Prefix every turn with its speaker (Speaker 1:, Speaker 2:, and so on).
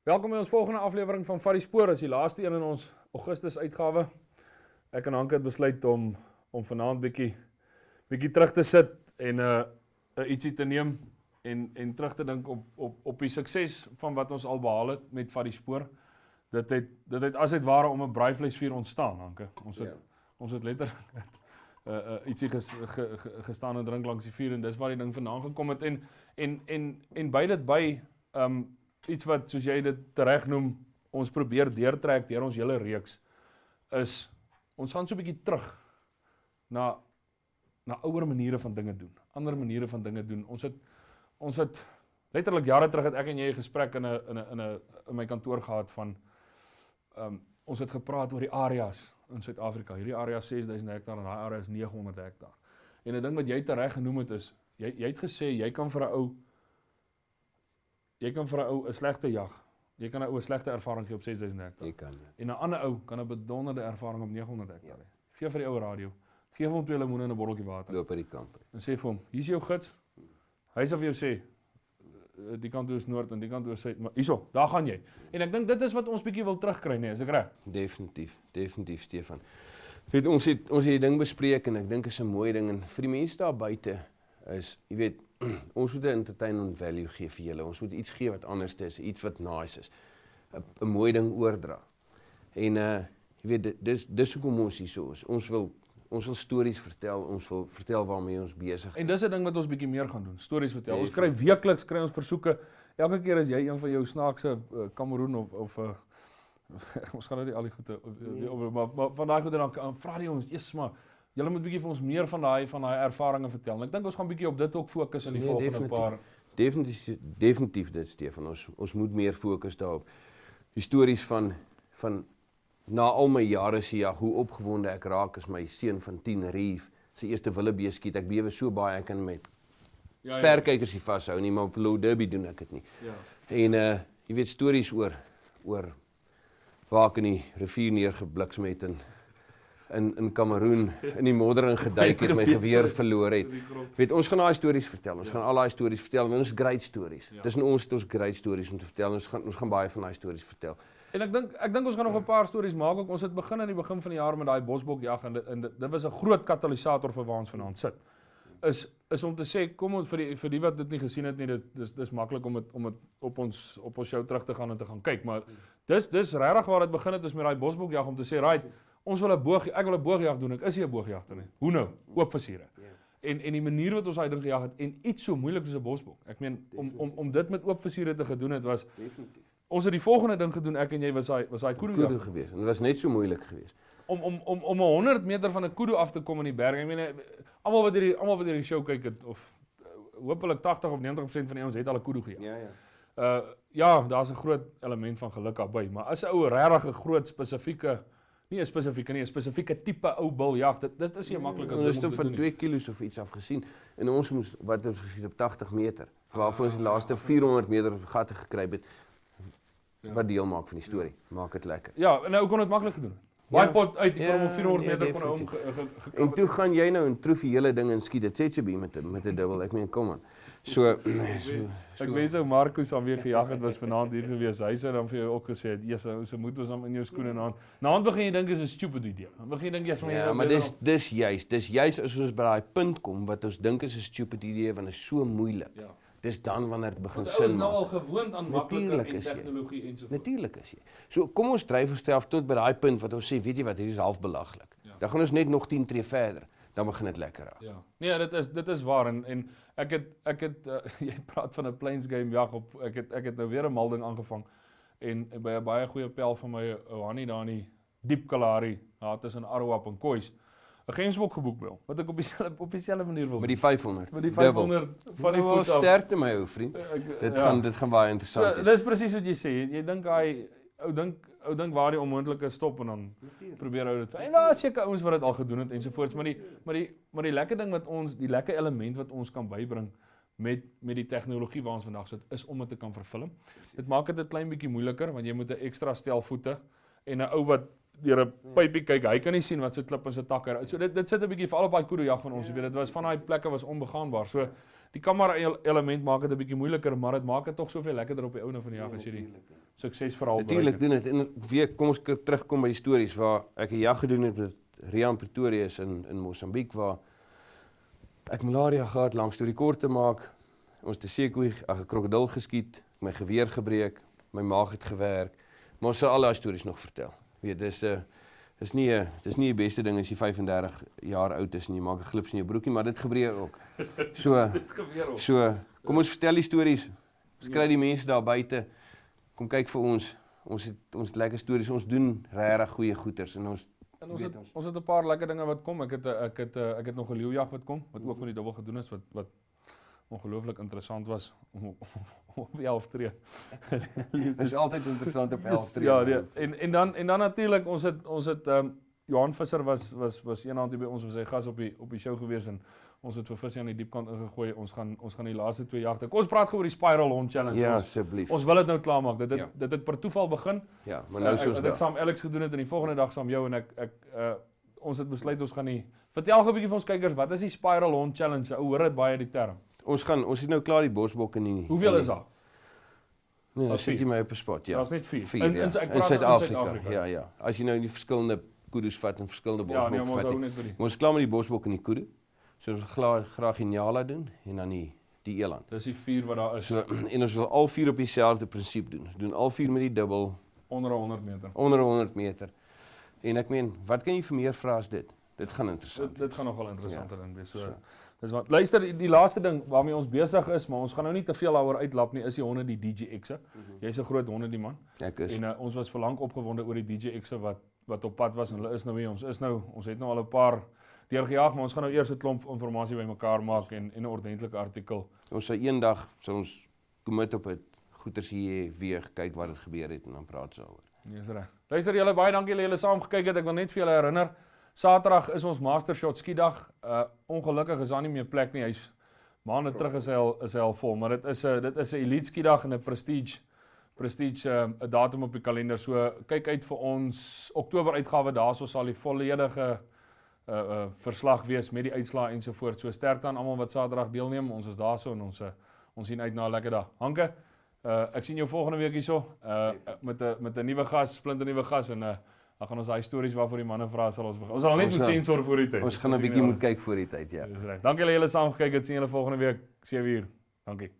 Speaker 1: Welkom by ons volgende aflewering van Vat die Spoor. Is die laaste een in ons Augustus uitgawe. Ek en Hank het besluit om vanaand bietjie terug te sit en ietsie te neem en terug te dink op die sukses van wat ons al behaal het met Vat die Spoor. Dit het as het ware om 'n braaivleisvuur ontstaan, Hanke. Ons het letterlik ietsie gestaan en drink langs die vuur en dis waar die ding vandaan gekom het en by dit by iets wat, soos jy dit tereg noem, ons probeer deurtrek deur ons hele reeks, is, ons gaan so 'n bietjie terug na ouer maniere van dinge doen, ander maniere van dinge doen. Ons het letterlik jare terug het ek en jy 'n gesprek in my kantoor gehad van, ons het gepraat oor die areas in Suid-Afrika. Hierdie area 6000 hektaar en daai area is 900 hektaar. En 'n ding wat jy tereg genoem het is, jy het gesê, jy kan vir 'n ou 'n slegte jag. Jy kan 'n ou 'n slegte ervaring gee op 6000 hektaar.
Speaker 2: Jy kan, ja.
Speaker 1: En 'n ander ou kan 'n bedonderde ervaring op 900 hektaar hê. Gee vir die ou radio. Gee vir hom 2 lemoene en 'n botteltjie water.
Speaker 2: Loop by die kamp.
Speaker 1: En sê vir hom, hier is jou gids. Hy sal vir jou sê, die kant toe is noord en die kant toe is suid, maar hierso, daar gaan jy. En ek dink dit is wat ons bietjie wil terugkry, nee, is ek reg?
Speaker 2: Definitief Stefan. Weet, ons het die ding bespreek en ek dink is 'n mooi ding en vir die mense daar buite is, jy weet, ons moet 'n entertainment value gee vir julle. Ons moet iets gee wat anders is, iets wat nice is. 'n mooi ding oordra. En jy weet, dis hoekom ons hier so is. Ons wil stories vertel, ons wil vertel waarmee ons besig is.
Speaker 1: En dis 'n ding wat ons bietjie meer gaan doen, stories vertel. Ons kry weekliks ons versoeke. Elke keer as jy een van jou snaakse Kameroen of ons gaan nou nie al die goede maar van daai goede dan vra die ons, "Jesus, maar julle moet bietjie vir ons meer van daai ervarings vertel." En ek dink ons gaan bietjie op dit ook fokus in die volgende paar.
Speaker 2: Definitief dit, Stefan. Ons moet meer fokus daarop. Die stories van na al my jare se jag, hoe opgewonde ek raak as my seun van 10 Reef sy eerste wildebees skiet. Ek bewe so baie, ek kan met verkykers nie vashou nie, maar op Low Derby doen ek dit nie.
Speaker 1: Ja.
Speaker 2: En jy weet stories oor waar ek in die rivier neergebliks met in Kameroen in die modder geduik het, my geweer verloor het. Weet, ons gaan daai stories vertel. Ons gaan al daai stories vertel, en ons great stories. Tussen ons het ons great stories om te vertel. Ons gaan baie van daai stories vertel.
Speaker 1: En ek dink ons gaan nog 'n paar stories maak ook. Ons het begin aan die begin van die jaar met daai bosbokjag en dit was 'n groot katalisator vir waar ons vanaand sit. Is om te sê, kom ons vir die wat dit nie gesien het nie, dis maklik om dit op ons show terug te gaan en te gaan kyk, maar dis regtig waar dit begin het is met daai bosbokjag om te sê, right, ek wil 'n boogjag doen, ek is nie 'n boogjagter nie. Hoe nou? Oop versiere. En die manier wat ons daai ding gejag het en iets so moeilik soos 'n bosbok. Ek meen om dit met oop versiere te gedoen het was ons het die volgende ding gedoen, ek en jy was daai kudu
Speaker 2: geweest. En dit was net so moeilik geweest.
Speaker 1: Om 100 meter van 'n kudu af te kom in die berg. Ek meen almal wat hierdie show kyk het of hopelik 80 of 90% van die ouens het al 'n kudu gejag. Ja, daar's 'n groot element van geluk daarbey, maar as 'n ou regtig 'n groot spesifieke tipe ou biljag, dit is nie maklik om
Speaker 2: te doen. Van 2 kilos of iets af gesien en ons moes wat ons gesien op 80 meter, waarvoor ons die laaste 400 meter gatte gekry het. Wat deel maak van die storie, maak dit lekker.
Speaker 1: Ja, en nou kon dit maklik gedoen. Baie pot uit, die kon om 400 meter kon hom
Speaker 2: en toe gaan jy nou en troef die hele ding en skiet dit Tsetsebe met 'n dubbel. Ek meen, kom aan.
Speaker 1: Ek weet ou Marcus aan wie gejag het was vanaand hier gewees. Hy sou dan vir jou ook gesê het, "Jesus, so moet ons hom in jou skoene aan." Na hand begin jy dink is 'n stupid idee. Dan begin jy dink jy's van
Speaker 2: ja, maar dis juist as ons by daai punt kom wat ons dink is 'n stupid idee want dit is so moeilik. Ja. Dis dan wanneer dit begin sin maak.
Speaker 1: Ons is nou al gewoond aan maklike en tegnologie ensovoorts.
Speaker 2: Natuurlik is jy. So kom ons dryf onsself tot by daai punt wat ons sê, weet jy wat, hierdie is half belaglik. Ja. Dan gaan ons net nog 10 tree verder. Dan begin dit lekker raak.
Speaker 1: Ja. Nee, dit is waar en ek het jy praat van 'n plains game jag op ek het nou weer 'n malding aangevang en by 'n baie goeie pel van my ou Hannie daar in die diep Kalahari, daar tussen Aroap en Kois. 'n Gemsbok geboek wil, wat ek op dieselfde manier wil.
Speaker 2: Met die 500.
Speaker 1: Met die 500 van die voet af.
Speaker 2: Sterkte my ou vriend. Dit gaan baie interessant
Speaker 1: wees. Dis presies wat jy sê. Jy dink ou dink waar die onmoontlike stop en dan probeer ou dit. En daar is seker ouens wat dit al gedoen het ensovoorts, maar die lekker ding wat ons, die lekker element wat ons kan bybring met die tegnologie waar ons vandag sit, is om dit te kan verfilm. Dit maak dit 'n klein bietjie moeiliker want jy moet 'n ekstra stel voete en 'n ou wat deur 'n pypie kyk, hy kan nie sien wat se klip en se takke. So dit sit 'n bietjie veral op daai kudu-jag van ons, jy weet, dit was van daai plekke was onbegaanbaar. So die kamera element maak dit 'n bietjie moeiliker, maar dit maak dit tog soveel lekkerder op die einde van die jag as jy die suksesverhaal
Speaker 2: Natuurlik doen dit en weer kom ons terugkom by die stories waar ek 'n jag gedoen het met Rian Pretorius in Mosambiek waar ek malaria gehad, langs deur die kort te maak. Ons te seekoei, 'n krokodil geskiet, my geweer gebreek, my maag het gewerk. Maar ons sal al daai stories nog vertel. Weet, dis nie die beste ding as jy 35 jaar oud is en jy maak 'n glips in jou broekie, maar dit gebeur ook. So kom ons vertel die stories. Ons kry die mense daar buite. Kom kyk vir ons. Ons het lekker stories. Ons doen regtig goeie goeters en ons
Speaker 1: het 'n paar lekker dinge wat kom. Ek het nog 'n leeujag wat kom wat ook met die dubbel gedoen is wat ongelooflik interessant was op die 11 tree.
Speaker 2: Dit is altyd interessant op 11 tree.
Speaker 1: Ja, en dan natuurlik ons het Johan Visser was eendag hier by ons, was hy gas op die show gewees en ons het vir Vissie aan die diepkant ingegooi. Ons gaan die laaste 2 jagte. Kom ons praat gou oor die Spiral Hond Challenge.
Speaker 2: Ja, asseblief.
Speaker 1: Ons wil dit nou klaarmaak. Dit het per toeval begin.
Speaker 2: Ja, maar nou is ons daar.
Speaker 1: Ek saam Alex gedoen het en die volgende dag saam jou en ons het besluit ons gaan nie. Vertel gou 'n bietjie vir ons kykers, wat is die Spiral Hond Challenge? Ou hoor dit baie die term.
Speaker 2: Ons het nou klaar die bosbokke nie.
Speaker 1: Hoeveel is daar?
Speaker 2: Nee, dan sit jy my op 'n spot, ja.
Speaker 1: Daar's net 4.
Speaker 2: In Suid-Afrika. Ja. As jy nou die verskillende kudu's vat en verskillende bosbokke vat.
Speaker 1: Ja, nee, ons hou
Speaker 2: ons klaar met die bosbok en die kudu. So ons graag die nyala doen en dan die eland.
Speaker 1: Dis die 4 wat daar is.
Speaker 2: So en ons wil al 4 op dieselfde prinsip doen. Ons doen al 4 met die dubbel
Speaker 1: onder 100 meter.
Speaker 2: Onder 100 meter. En ek meen, wat kan jy vir meer vra as dit? Dit gaan interessant.
Speaker 1: Dit gaan nogal interessanter in wees. So. Dis wat luister, die laaste ding waarmee ons besig is, maar ons gaan nou nie te veel daaroor uitlap nie, is die honde, die DJX'e. Jy's 'n groot honde die man.
Speaker 2: Ek is.
Speaker 1: En ons was verlang opgewonde oor die DJX'e wat op pad was en hulle is nou hier. Ons het nou al 'n paar deurgejaag, maar ons gaan nou eers 'n klomp inligting bymekaar maak en 'n ordentlike artikel.
Speaker 2: Ons sal eendag ons commit op dit goeters hier weer kyk wat het gebeur het en dan praat ons daaroor.
Speaker 1: Dis reg. Luister julle, baie dankie dat julle saam gekyk het. Ek wil net vir julle herinner, Saterdag is ons Master Shot skiedag. Ongelukkig is daar nie meer plek nie. Hy's maande terug is hy al vol, maar dit is 'n elite skiedag en 'n prestige 'n datum op die kalender. So kyk uit vir ons Oktober uitgawe. Daarso sal die volledige verslag wees met die uitslae ensovoorts. So sterkte aan almal wat Saterdag deelneem. Ons is daarso en ons sien uit na 'n lekker dag. Hanke, ek sien jou volgende week hierso met 'n nuwe gas, splinternuwe gas en dan gaan ons daai stories waarvoor die manne vra sal ons sal net met sensor voor die tyd.
Speaker 2: Ons gaan 'n bietjie moet kyk voor die tyd, ja.
Speaker 1: Dis reg. Dankie dat julle saam gekyk het. Sien julle volgende week 7:00. Dankie.